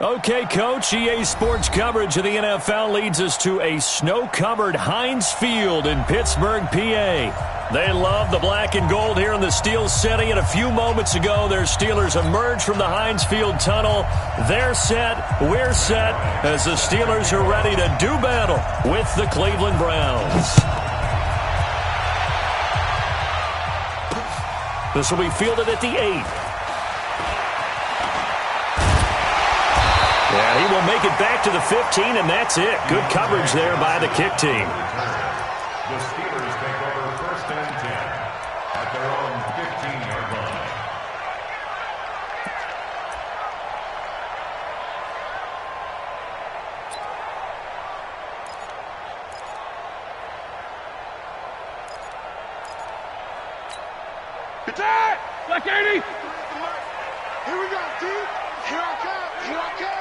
Okay, Coach, EA Sports coverage of the NFL leads us to a snow-covered Heinz Field in Pittsburgh, PA. They love the black and gold here in the steel setting, and a few moments ago, their Steelers emerged from the Heinz Field tunnel. They're set, we're set, as the Steelers are ready to do battle with the Cleveland Browns. This will be fielded at the 8. And he will make it back to the 15, and that's it. Good coverage there by the kick team. The Steelers take over 1st and 10 at their own 15-yard line. Attack! Black 80! Here we go, D. Here I come. Here I come.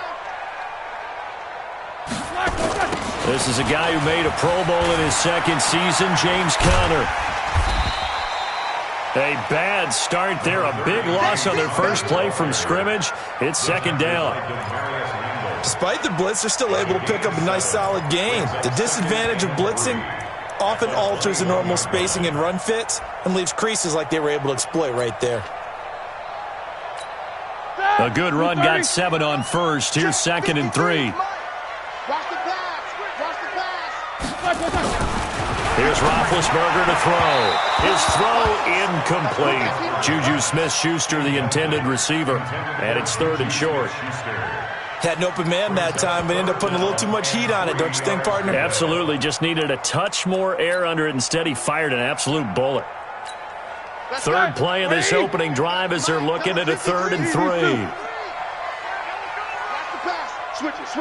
This is a guy who made a Pro Bowl in his second season, James Conner. A bad start there, a big loss on their first play from scrimmage. It's 2nd down. Despite the blitz, they're still able to pick up a nice solid gain. The disadvantage of blitzing often alters the normal spacing and run fits and leaves creases like they were able to exploit right there. A good run, got 7 on first. Here's 2nd and 3. Watch the pass. Watch the pass. Here's Roethlisberger to throw. His throw incomplete. Juju Smith-Schuster, the intended receiver. And it's 3rd and short. Had an open man that time, but ended up putting a little too much heat on it, don't you think, partner? Absolutely. Just needed a touch more air under it. Instead, he fired an absolute bullet. Third play of this opening drive as they're looking at a 3rd and 3. Switch it.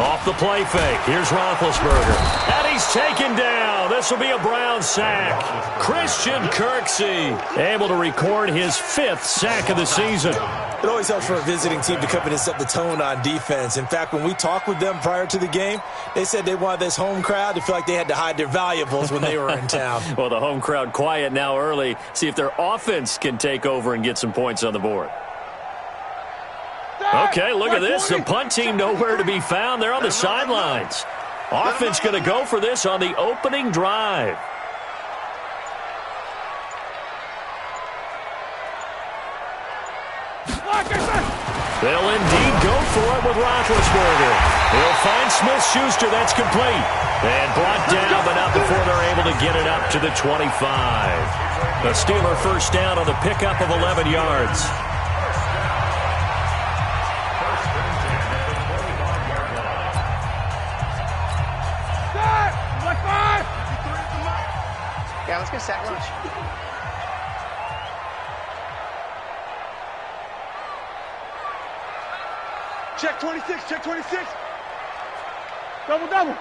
Off the play fake. Here's Roethlisberger. And he's taken down. This will be a Brown sack. Christian Kirksey able to record his 5th sack of the season. It always helps for a visiting team to come in and set the tone on defense. In fact, when we talked with them prior to the game, they said they wanted this home crowd to feel like they had to hide their valuables when they were in town. Well, the home crowd quiet now early. See if their offense can take over and get some points on the board. Okay, look at this. The punt team nowhere to be found. They're on the sidelines. Offense going to go for this on the opening drive. They'll indeed go for it with Roethlisberger. He'll find Smith-Schuster. That's complete. And brought down, but not before they're able to get it up to the 25. The Steeler first down on the pickup of 11 yards. Yeah, let's get sack lunch. Check 26. Double.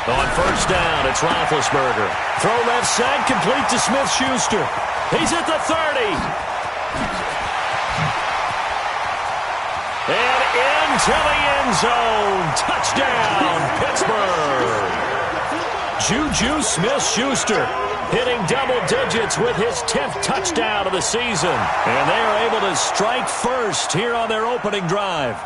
On first down, it's Roethlisberger. Throw left side, complete to Smith-Schuster. He's at the 30. And into the end zone. Touchdown, Pittsburgh. Juju Smith-Schuster hitting double digits with his 10th touchdown of the season. And they are able to strike first here on their opening drive.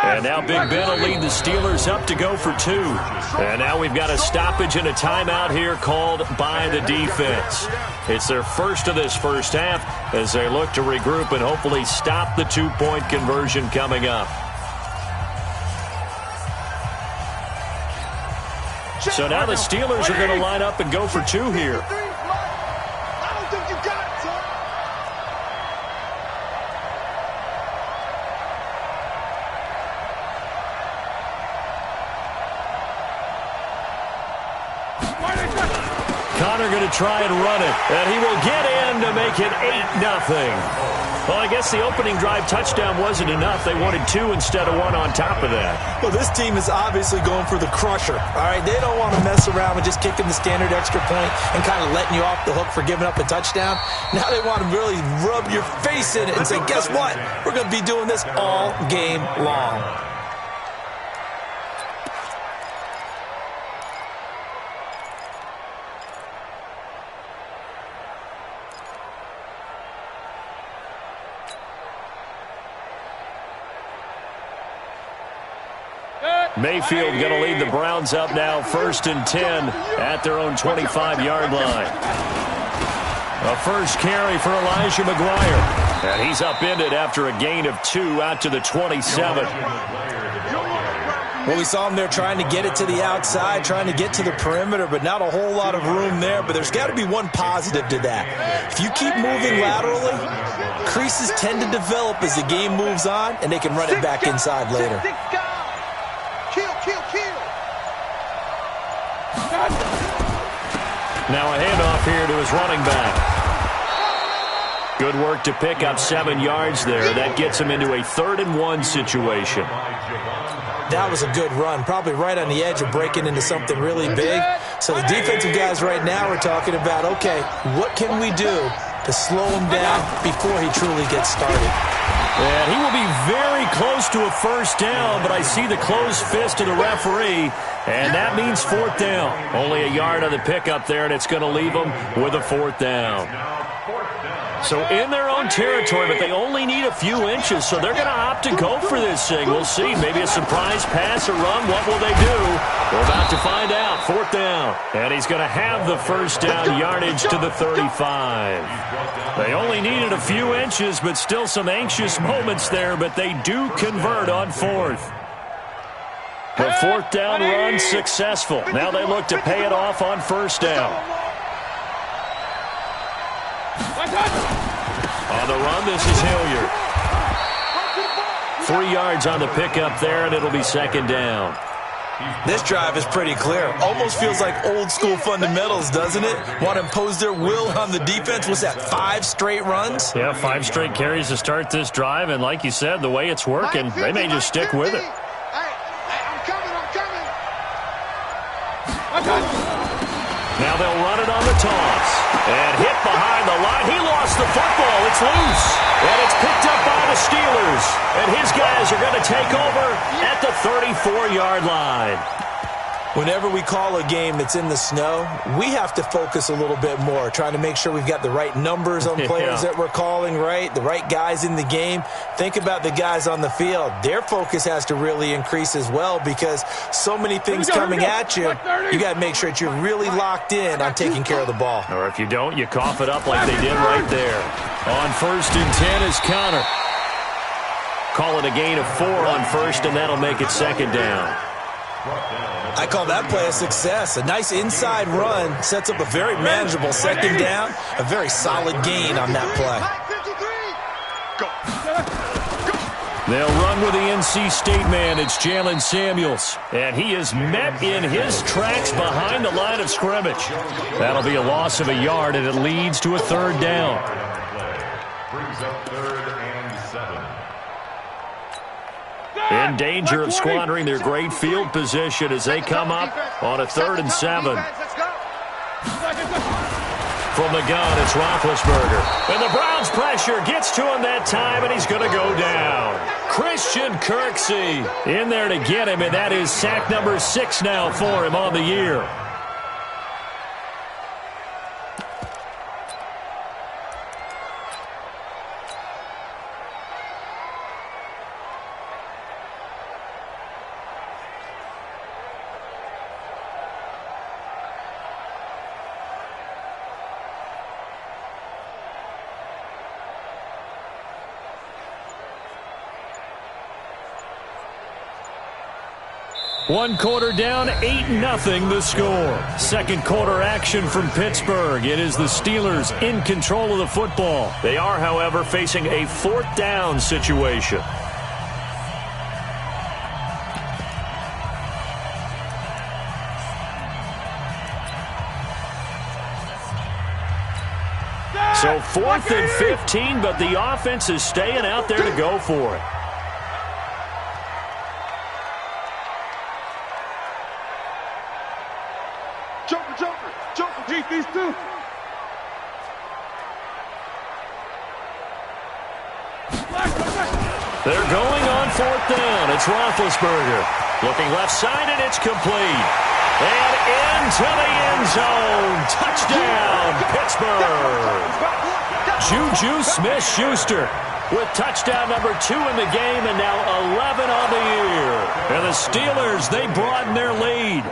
And now Big Ben will lead the Steelers up to go for 2. And now we've got a stoppage and a timeout here called by the defense. It's their first of this first half as they look to regroup and hopefully stop the 2-point conversion coming up. So now the Steelers are going to line up and go for 2 here. Conner going to try and run it, and he will get in to make it 8-0. Well, I guess the opening drive touchdown wasn't enough. They wanted 2 instead of 1 on top of that. Well, this team is obviously going for the crusher. All right, they don't want to mess around with just kicking the standard extra point and kind of letting you off the hook for giving up a touchdown. Now they want to really rub your face in it and say, guess what? We're going to be doing this all game long. Mayfield going to lead the Browns up now, 1st and 10 at their own 25-yard line. A first carry for Elijah McGuire. And he's upended after a gain of 2 out to the 27. Well, we saw him there trying to get it to the outside, trying to get to the perimeter, but not a whole lot of room there. But there's got to be one positive to that. If you keep moving laterally, creases tend to develop as the game moves on, and they can run it back inside later. Now a handoff here to his running back. Good work to pick up 7 yards there. That gets him into a 3rd and 1 situation. That was a good run, probably right on the edge of breaking into something really big. So the defensive guys right now are talking about, okay, what can we do to slow him down before he truly gets started? And he will be very close to a first down, but I see the closed fist of the referee, and that means 4th down. Only a yard on the pickup there, and it's going to leave them with a 4th down. So in their own territory, but they only need a few inches, so they're going to opt to go for this thing. We'll see. Maybe a surprise pass or run. What will they do? We're about to find out. 4th down. And he's going to have the first down yardage to the 35. They only needed a few inches, but still some anxious moments there, but they do convert on 4th. The 4th down run successful. Now they look to pay it off on 1st down. On the run, this is Hilliard. 3 yards on the pickup there, and it'll be 2nd down. This drive is pretty clear. Almost feels like old school fundamentals, doesn't it? Want to impose their will on the defense. Was that 5 straight runs? Yeah, 5 straight carries to start this drive, and like you said, the way it's working, they may just stick with it. Now they'll run it on the toss. And hit behind the line. He lost the football. It's loose. And it's picked up by the Steelers. And his guys are going to take over at the 34-yard line. Whenever we call a game that's in the snow, we have to focus a little bit more, trying to make sure we've got the right numbers on players that we're calling, right? The right guys in the game. Think about the guys on the field. Their focus has to really increase as well because so many things coming at you, you got to make sure that you're really locked in on taking care of the ball. Or if you don't, you cough it up like they did right there. On 1st and 10 is Connor. Call it a gain of 4 on 1st, and that'll make it 2nd down. I call that play a success. A nice inside run sets up a very manageable 2nd down. A very solid gain on that play. They'll run with the NC State man. It's Jalen Samuels. And he is met in his tracks behind the line of scrimmage. That'll be a loss of a yard, and it leads to a 3rd down. Brings up 3rd and 7. In danger of squandering their great field position as they come up on a 3rd and 7. From the gun, it's Roethlisberger. And the Browns' pressure gets to him that time, and he's going to go down. Christian Kirksey in there to get him, and that is sack number 6 now for him on the year. One quarter down, 8-0 the score. Second quarter action from Pittsburgh. It is the Steelers in control of the football. They are, however, facing a 4th down situation. So 4th and 15, but the offense is staying out there to go for it. Jumper, deep, these two. They're going on 4th down. It's Roethlisberger. Looking left side, and it's complete. And into the end zone. Touchdown, Pittsburgh. Juju Smith-Schuster with touchdown number 2 in the game, and now 11 on the year. And the Steelers, they broaden their lead.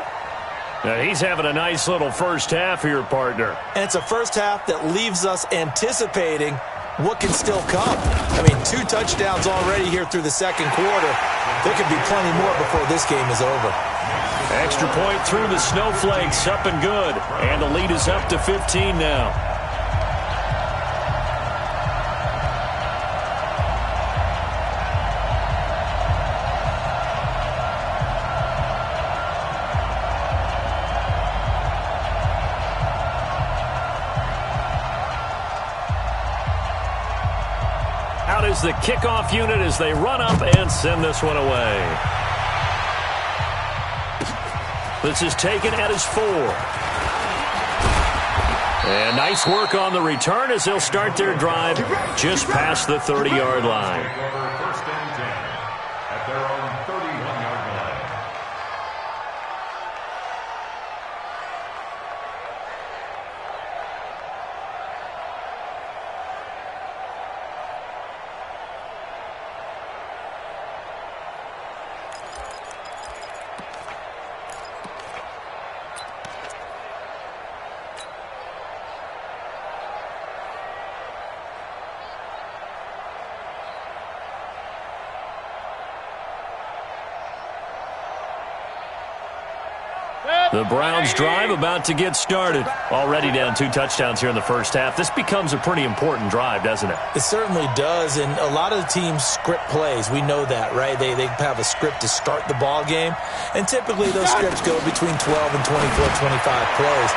Now he's having a nice little first half here, partner. And it's a first half that leaves us anticipating what can still come. I mean, 2 touchdowns already here through the second quarter. There could be plenty more before this game is over. Extra point through the snowflakes, up and good. And the lead is up to 15 now. Out is the kickoff unit as they run up and send this one away. This is taken at his 4. And nice work on the return as they'll start their drive just past the 30-yard line. First and 10 at their own 31-yard line. The Browns drive about to get started. Already down 2 touchdowns here in the first half. This becomes a pretty important drive, doesn't it? It certainly does, and a lot of the teams script plays. We know that, right? They have a script to start the ball game, and typically those scripts go between 12 and 24, 25 plays.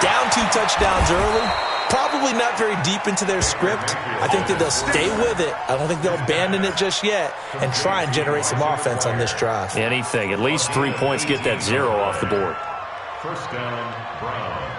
Down 2 touchdowns early, probably not very deep into their script. I think that they'll stay with it. I don't think they'll abandon it just yet and try and generate some offense on this drive. Anything. At least 3 points, get that 0 off the board. First down, Browns.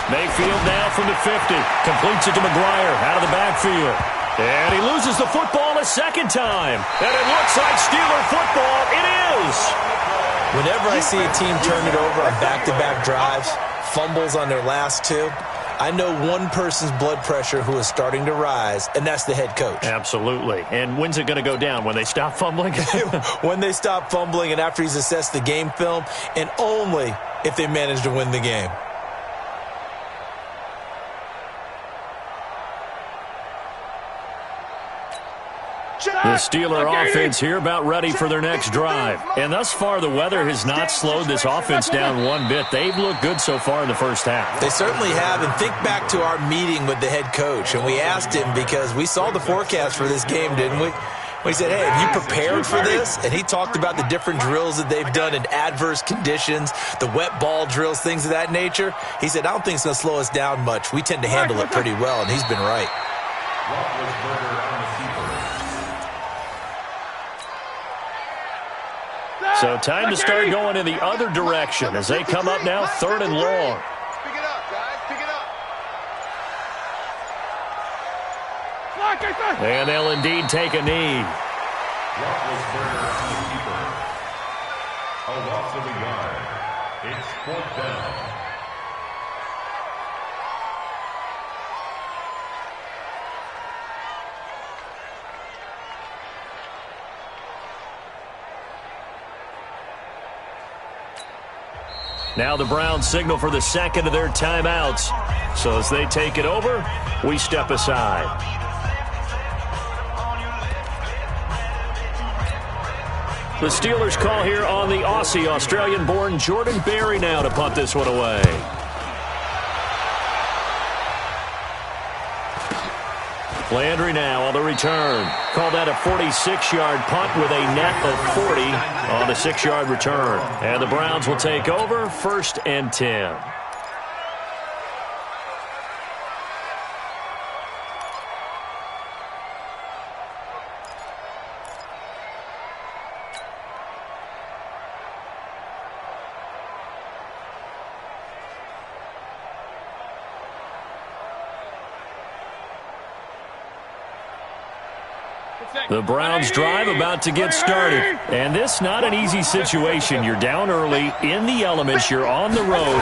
Mayfield now from the 50. Completes it to McGuire out of the backfield. And he loses the football a second time. And it looks like Steeler football. It is. Whenever I see a team turn it over on back-to-back drives, fumbles on their last 2, I know one person's blood pressure who is starting to rise, and that's the head coach. Absolutely. And when's it going to go down? When they stop fumbling? When they stop fumbling and after he's assessed the game film, and only if they manage to win the game. The Steeler offense here about ready for their next drive. And thus far, the weather has not slowed this offense down one bit. They've looked good so far in the first half. They certainly have. And think back to our meeting with the head coach. And we asked him because we saw the forecast for this game, didn't we? We said, hey, have you prepared for this? And he talked about the different drills that they've done in adverse conditions, the wet ball drills, things of that nature. He said, I don't think it's going to slow us down much. We tend to handle it pretty well, and he's been right. So time to start going in the other direction as they come up now 3rd and long. Pick it up, guys. Pick it up. And they'll indeed take a knee. Roethlisberger on the keeper. A loss of a yard. It's 4th down. Now the Browns signal for the second of their timeouts. So as they take it over, we step aside. The Steelers call here on the Aussie, Australian-born Jordan Berry now to punt this one away. Landry now on the return. Called that a 46-yard punt with a net of 40 on the 6-yard return. And the Browns will take over 1st and 10. The Browns drive about to get started. And this not an easy situation. You're down early, in the elements, you're on the road.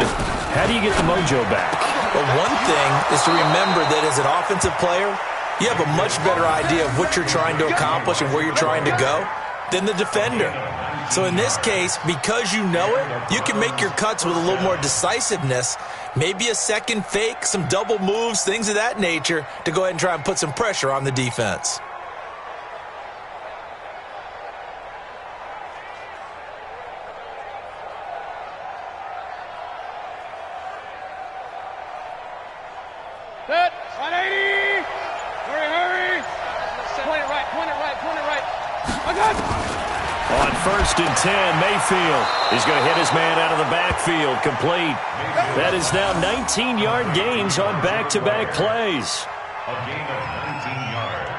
How do you get the mojo back? Well, one thing is to remember that as an offensive player, you have a much better idea of what you're trying to accomplish and where you're trying to go than the defender. So in this case, because you know it, you can make your cuts with a little more decisiveness, maybe a second fake, some double moves, things of that nature, to go ahead and try and put some pressure on the defense. Set. 180. Hurry. Point it right. On 1st and 10, Mayfield is going to hit his man out of the backfield, complete. That is now 19-yard gains on back-to-back plays. A gain of 19 yards.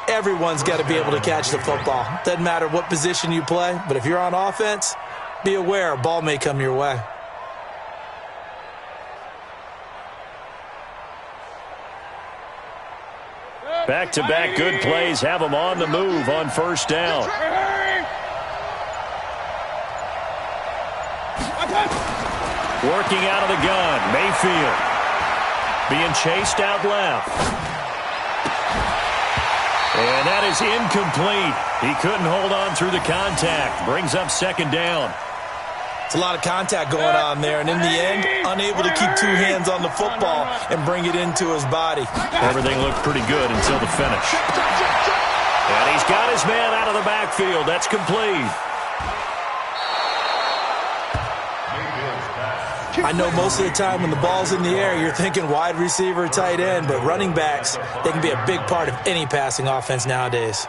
Everyone's got to be able to catch the football. Doesn't matter what position you play, but if you're on offense, be aware a ball may come your way. Back-to-back good plays have them on the move on 1st down. Working out of the gun, Mayfield being chased out left. And that is incomplete. He couldn't hold on through the contact. Brings up 2nd down. It's a lot of contact going on there, and in the end, unable to keep 2 hands on the football and bring it into his body. Everything looked pretty good until the finish. And he's got his man out of the backfield. That's complete. I know most of the time when the ball's in the air, you're thinking wide receiver, tight end, but running backs, they can be a big part of any passing offense nowadays.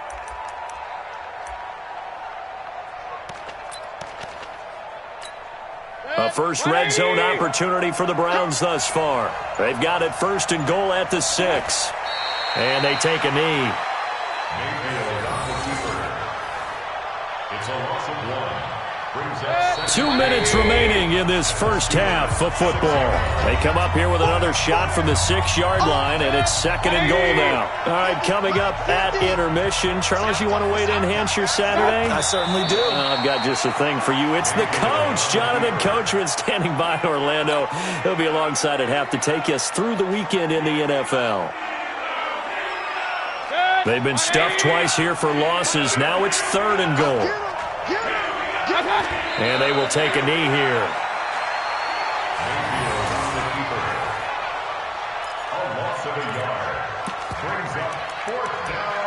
A first red zone opportunity for the Browns thus far. They've got it 1st and goal at the 6. And they take a knee. It's a loss of 1. Brings up 2 minutes remaining in this first half of football. They come up here with another shot from the 6-yard line, and it's 2nd and goal now. All right, coming up at intermission. Charles, you want to wait to enhance your Saturday? I certainly do. I've got just a thing for you. It's the coach, Jonathan Coachman, standing by in Orlando. He'll be alongside at half to take us through the weekend in the NFL. They've been stuffed twice here for losses. Now it's 3rd and goal. And they will take a knee here. a loss of a yard. Brings up 4th down